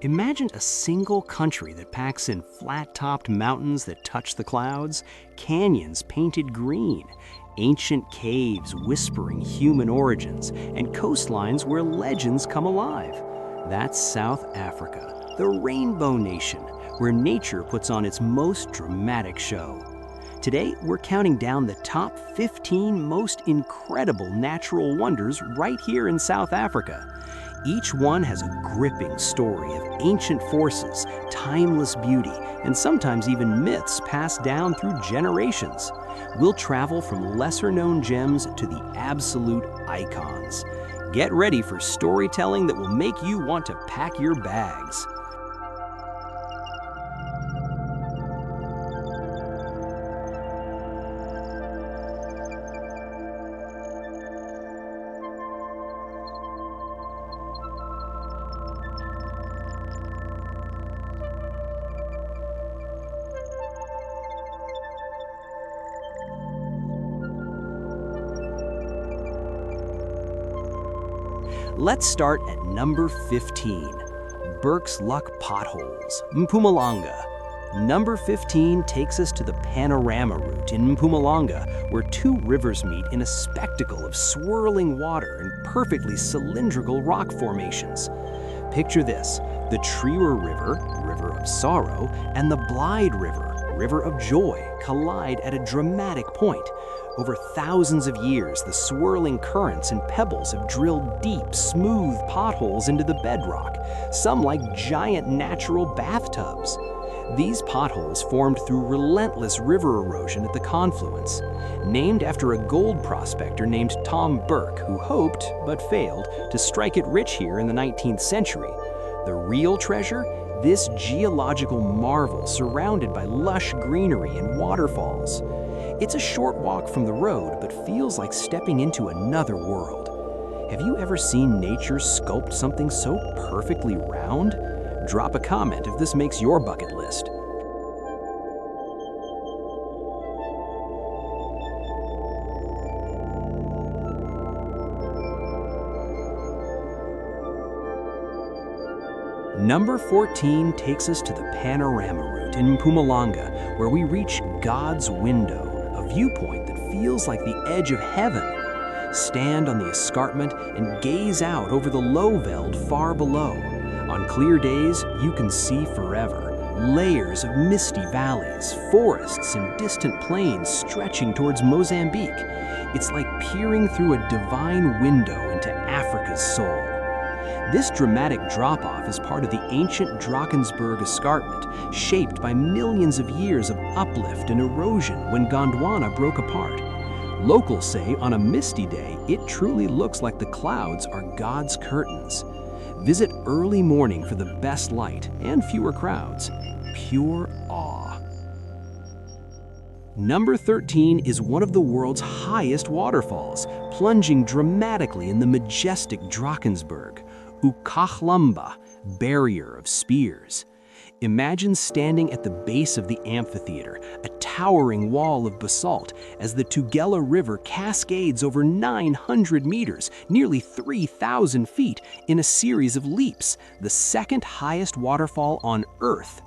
Imagine a single country that packs in flat-topped mountains that touch the clouds, canyons painted green, ancient caves whispering human origins, and coastlines where legends come alive. That's South Africa, the Rainbow Nation, where nature puts on its most dramatic show. Today, we're counting down the top 15 most incredible natural wonders right here in South Africa. Each one has a gripping story of ancient forces, timeless beauty, and sometimes even myths passed down through generations. We'll travel from lesser-known gems to the absolute icons. Get ready for storytelling that will make you want to pack your bags. Let's start at number 15, Bourke's Luck Potholes, Mpumalanga. Number 15 takes us to the Panorama Route in Mpumalanga, where two rivers meet in a spectacle of swirling water and perfectly cylindrical rock formations. Picture this: the Trewer River, River of Sorrow, and the Blyde River, River of Joy, collide at a dramatic point. Over thousands of years, the swirling currents and pebbles have drilled deep, smooth potholes into the bedrock, some like giant natural bathtubs. These potholes formed through relentless river erosion at the confluence. Named after a gold prospector named Tom Bourke, who hoped, but failed, to strike it rich here in the 19th century. The real treasure? This geological marvel surrounded by lush greenery and waterfalls. It's a short walk from the road, but feels like stepping into another world. Have you ever seen nature sculpt something so perfectly round? Drop a comment if this makes your bucket list. Number 14 takes us to the Panorama Route in Mpumalanga, where we reach God's Window, a viewpoint that feels like the edge of heaven. Stand on the escarpment and gaze out over the low veld far below. On clear days, you can see forever. Layers of misty valleys, forests, and distant plains stretching towards Mozambique. It's like peering through a divine window into Africa's soul. This dramatic drop-off is part of the ancient Drakensberg escarpment, shaped by millions of years of uplift and erosion when Gondwana broke apart. Locals say on a misty day, it truly looks like the clouds are God's curtains. Visit early morning for the best light and fewer crowds. Pure awe. Number 13 is one of the world's highest waterfalls, plunging dramatically in the majestic Drakensberg. Ukachlamba, Barrier of Spears. Imagine standing at the base of the amphitheater, a towering wall of basalt, as the Tugela River cascades over 900 meters, nearly 3,000 feet, in a series of leaps, the second highest waterfall on Earth.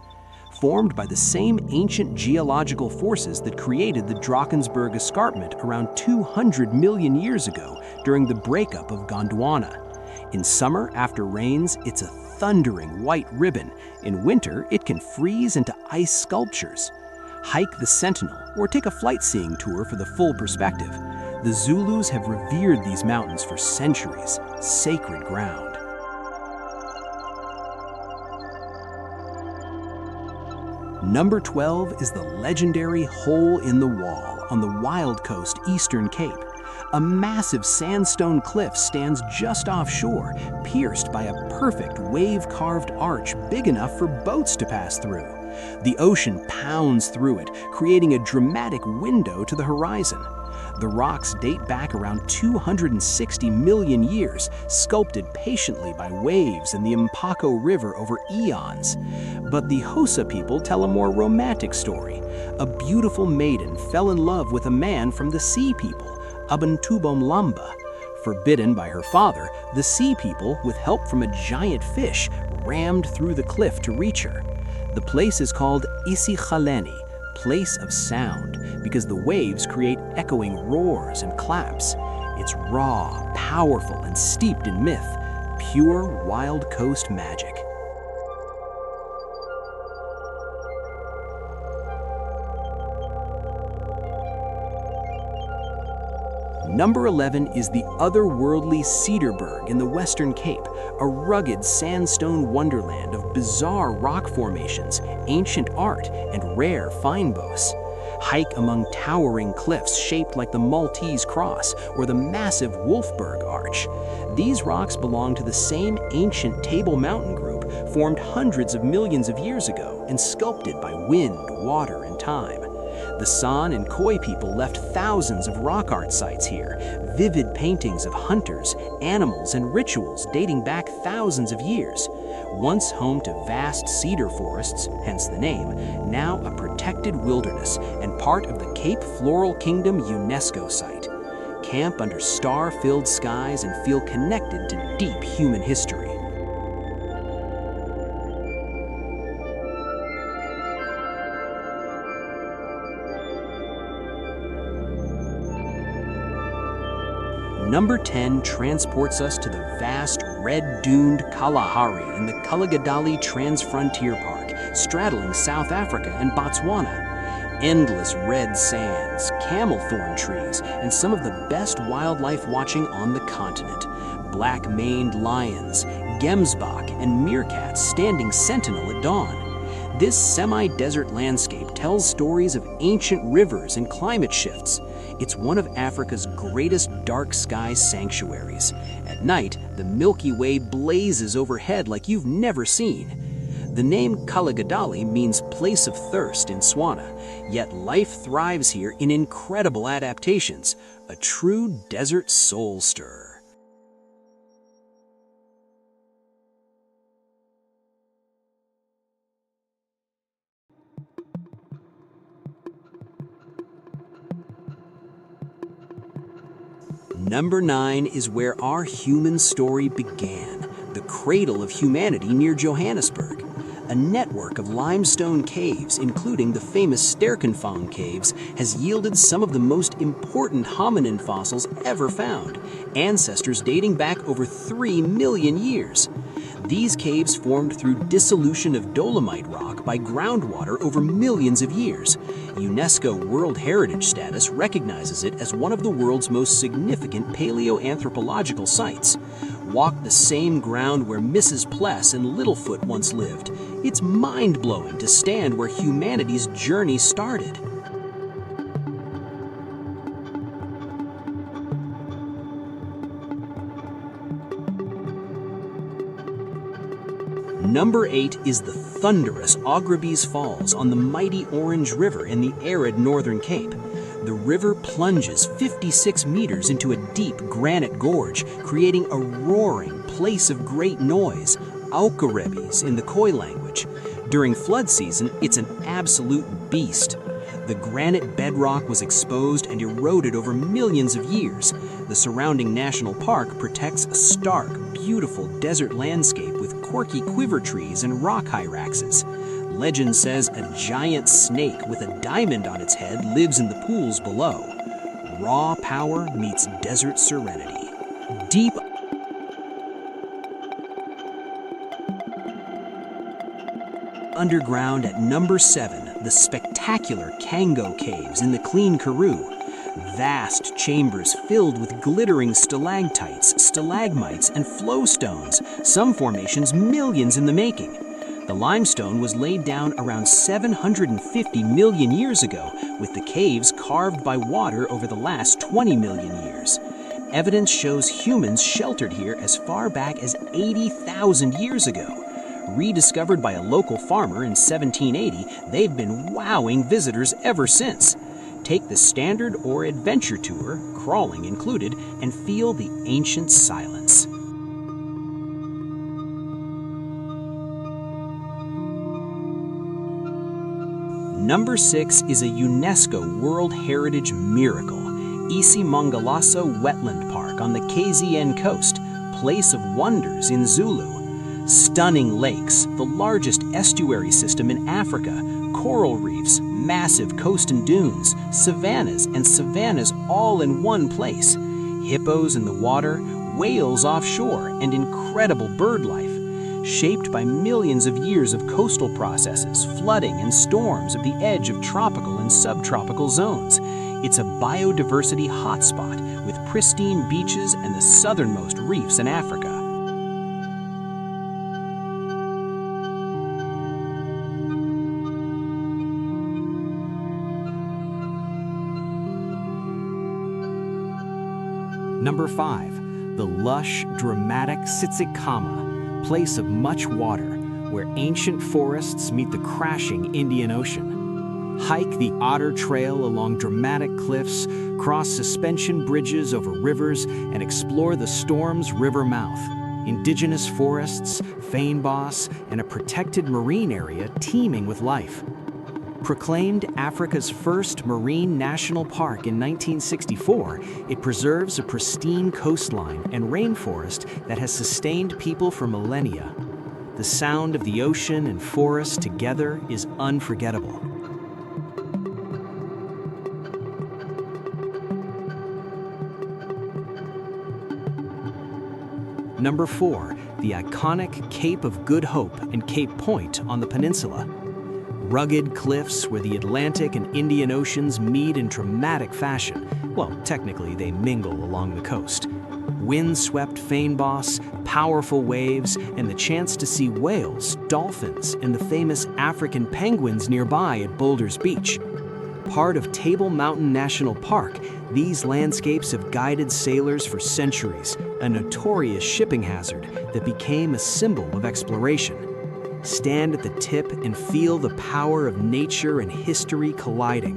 Formed by the same ancient geological forces that created the Drakensberg escarpment around 200 million years ago during the breakup of Gondwana. In summer, after rains, it's a thundering white ribbon. In winter, it can freeze into ice sculptures. Hike the Sentinel or take a flight-seeing tour for the full perspective. The Zulus have revered these mountains for centuries, sacred ground. Number 12 is the legendary Hole in the Wall on the Wild Coast Eastern Cape. A massive sandstone cliff stands just offshore, pierced by a perfect wave-carved arch big enough for boats to pass through. The ocean pounds through it, creating a dramatic window to the horizon. The rocks date back around 260 million years, sculpted patiently by waves in the Mpako River over eons. But the Xhosa people tell a more romantic story. A beautiful maiden fell in love with a man from the Sea People, Abantu Bomlamba. Forbidden by her father, the sea people, with help from a giant fish, rammed through the cliff to reach her. The place is called Isikhaleni, place of sound, because the waves create echoing roars and claps. It's raw, powerful, and steeped in myth, pure wild coast magic. Number 11 is the otherworldly Cederberg in the Western Cape, a rugged sandstone wonderland of bizarre rock formations, ancient art, and rare fynbos. Hike among towering cliffs shaped like the Maltese Cross or the massive Wolfberg Arch. These rocks belong to the same ancient Table Mountain group formed hundreds of millions of years ago and sculpted by wind, water, and time. The San and Khoi people left thousands of rock art sites here, vivid paintings of hunters, animals, and rituals dating back thousands of years. Once home to vast cedar forests, hence the name, now a protected wilderness and part of the Cape Floral Kingdom UNESCO site. Camp under star-filled skies and feel connected to deep human history. Number 10 transports us to the vast, red-duned Kalahari in the Kgalagadi Transfrontier Park, straddling South Africa and Botswana. Endless red sands, camel thorn trees, and some of the best wildlife watching on the continent. Black-maned lions, gemsbok, and meerkats standing sentinel at dawn. This semi-desert landscape tells stories of ancient rivers and climate shifts. It's one of Africa's greatest dark sky sanctuaries. At night, the Milky Way blazes overhead like you've never seen. The name Kgalagadi means place of thirst in Swana, yet life thrives here in incredible adaptations, a true desert soul stirrer. Number 9 is where our human story began, the Cradle of Humanity near Johannesburg. A network of limestone caves, including the famous Drakensberg caves, has yielded some of the most important hominin fossils ever found, ancestors dating back over 3 million years. These caves formed through dissolution of dolomite rock by groundwater over millions of years. UNESCO World Heritage status recognizes it as one of the world's most significant paleoanthropological sites. Walk the same ground where Mrs. Pless and Littlefoot once lived. It's mind-blowing to stand where humanity's journey started. Number 8 is the thunderous Augrabies Falls on the mighty Orange River in the arid Northern Cape. The river plunges 56 meters into a deep granite gorge, creating a roaring place of great noise, Augrabies in the Khoi language. During flood season, it's an absolute beast. The granite bedrock was exposed and eroded over millions of years. The surrounding national park protects a stark, beautiful desert landscape with quirky quiver trees and rock hyraxes. Legend says a giant snake with a diamond on its head lives in the pools below. Raw power meets desert serenity. Deep underground at number 7, the spectacular Cango Caves in the Clean Karoo. Vast chambers filled with glittering stalactites, stalagmites, and flowstones, some formations millions in the making. The limestone was laid down around 750 million years ago, with the caves carved by water over the last 20 million years. Evidence shows humans sheltered here as far back as 80,000 years ago. Rediscovered by a local farmer in 1780, they've been wowing visitors ever since. Take the standard or adventure tour, crawling included, and feel the ancient silence. Number 6 is a UNESCO World Heritage miracle, iSimangaliso Wetland Park. Park on the KZN coast, place of wonders in Zulu. Stunning lakes, the largest estuary system in Africa, coral reefs, massive coast and dunes, savannas all in one place. Hippos in the water, whales offshore, and incredible bird life. Shaped by millions of years of coastal processes, flooding, and storms at the edge of tropical and subtropical zones. It's a biodiversity hotspot with pristine beaches and the southernmost reefs in Africa. Number 5, the lush, dramatic Tsitsikama, place of much water, where ancient forests meet the crashing Indian Ocean. Hike the Otter Trail along dramatic cliffs, cross suspension bridges over rivers, and explore the storm's river mouth. Indigenous forests, fynbos, and a protected marine area teeming with life. Proclaimed Africa's first marine national park in 1964, it preserves a pristine coastline and rainforest that has sustained people for millennia. The sound of the ocean and forest together is unforgettable. Number 4, the iconic Cape of Good Hope and Cape Point on the peninsula. Rugged cliffs where the Atlantic and Indian Oceans meet in dramatic fashion. Well, technically they mingle along the coast. Wind-swept fynbos, powerful waves, and the chance to see whales, dolphins, and the famous African penguins nearby at Boulders Beach. Part of Table Mountain National Park, these landscapes have guided sailors for centuries, a notorious shipping hazard that became a symbol of exploration. Stand at the tip and feel the power of nature and history colliding.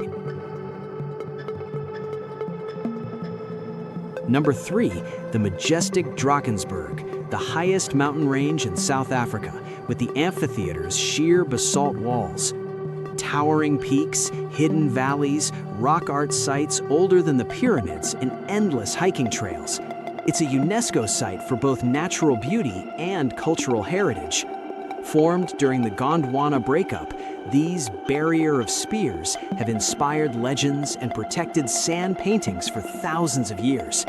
Number 3, the majestic Drakensberg, the highest mountain range in South Africa, with the amphitheater's sheer basalt walls. Towering peaks, hidden valleys, rock art sites older than the pyramids, and endless hiking trails. It's a UNESCO site for both natural beauty and cultural heritage. Formed during the Gondwana breakup, these barrier of spears have inspired legends and protected sand paintings for thousands of years.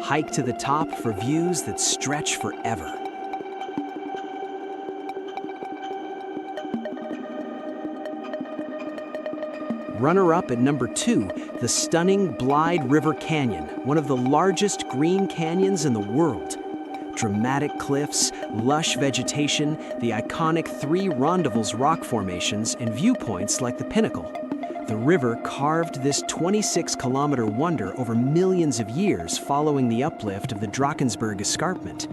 Hike to the top for views that stretch forever. Runner-up at number 2, the stunning Blyde River Canyon, one of the largest green canyons in the world. Dramatic cliffs, lush vegetation, the iconic 3 Rendezvous rock formations, and viewpoints like the Pinnacle. The river carved this 26-kilometer wonder over millions of years following the uplift of the Drakensberg escarpment.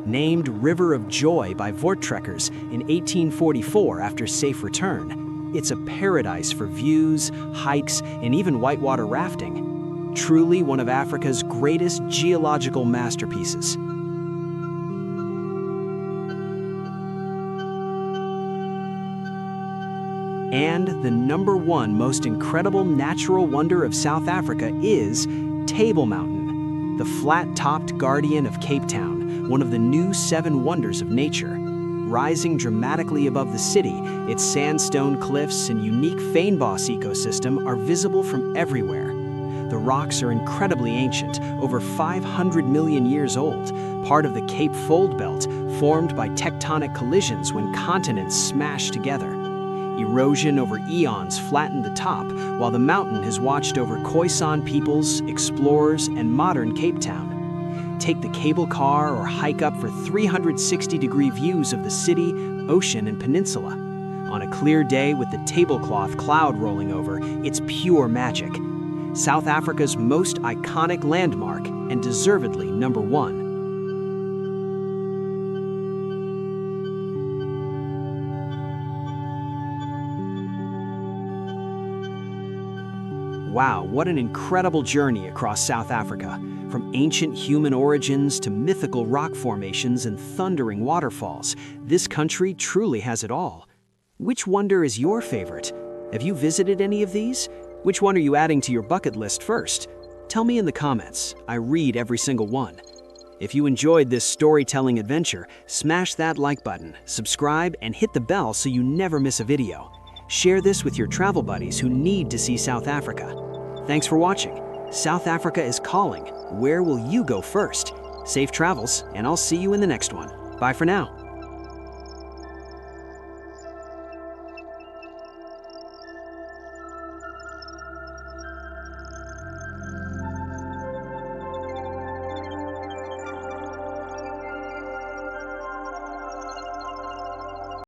Named River of Joy by Voortrekkers in 1844 after safe return, it's a paradise for views, hikes, and even whitewater rafting. Truly one of Africa's greatest geological masterpieces. And the number 1 most incredible natural wonder of South Africa is Table Mountain, the flat-topped guardian of Cape Town, one of the new 7 wonders of nature. Rising dramatically above the city, its sandstone cliffs and unique fynbos ecosystem are visible from everywhere. The rocks are incredibly ancient, over 500 million years old, part of the Cape Fold Belt, formed by tectonic collisions when continents smash together. Erosion over eons flattened the top, while the mountain has watched over Khoisan peoples, explorers, and modern Cape Town. Take the cable car or hike up for 360-degree views of the city, ocean, and peninsula. On a clear day with the tablecloth cloud rolling over, it's pure magic. South Africa's most iconic landmark, and deservedly number 1. Wow, what an incredible journey across South Africa. From ancient human origins to mythical rock formations and thundering waterfalls, this country truly has it all. Which wonder is your favorite? Have you visited any of these? Which one are you adding to your bucket list first? Tell me in the comments. I read every single one. If you enjoyed this storytelling adventure, smash that like button, subscribe, and hit the bell so you never miss a video. Share this with your travel buddies who need to see South Africa. Thanks for watching. South Africa is calling. Where will you go first? Safe travels, and I'll see you in the next one. Bye for now.